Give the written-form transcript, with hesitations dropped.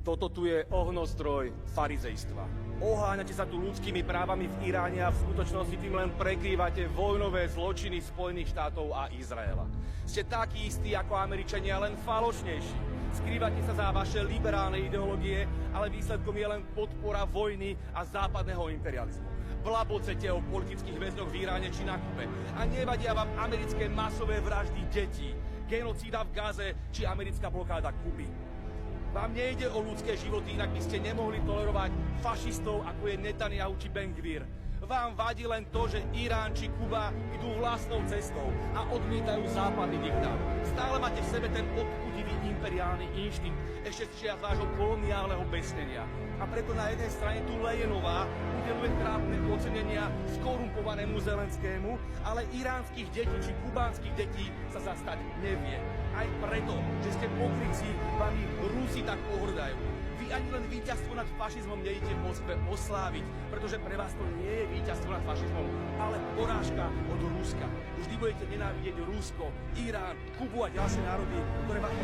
Toto tu je ohnostroj farizejstva. Oháňate sa tu ľudskými právami v Iráne a v skutočnosti tým len prekrývate vojnové zločiny Spojených štátov a Izraela. Ste takí istí ako Američania, len falošnejší. Skrývate sa za vaše liberálne ideológie, ale výsledkom je len podpora vojny a západného imperializmu. Blabocete o politických väzňoch v Iráne či na Kube a nevadia vám americké masové vraždy detí, genocída v Gaze či americká blokáda Kuby. Vám nejde o ľudské životy, inak by ste nemohli tolerovať fašistov, ako je Netanyahu či Ben-Gvir. Vám vadí len to, že Irán či Kuba idú vlastnou cestou a odmietajú západný diktát. Stále máte v sebe ten odpudivý imperiálny inštinkt, ešte z čias vášho koloniálneho besnenia. A preto na jednej strane tu Lejenová udeluje trápne ocenenia skorumpovanému Zelenskému, ale iránskych detí či kubánskych detí sa zastať nevie. Aj preto, že ste pokrytci, vám ich Rusi tak pohrdajú. Vy ani len víťazstvo nad fašizmom nejdete v Moskve osláviť, pretože pre vás to nie je víťazstvo nad fašizmom, ale porážka od Ruska. Vždy budete nenávidieť Rusko, Irán, Kubu a ďalšie národy, ktoré vám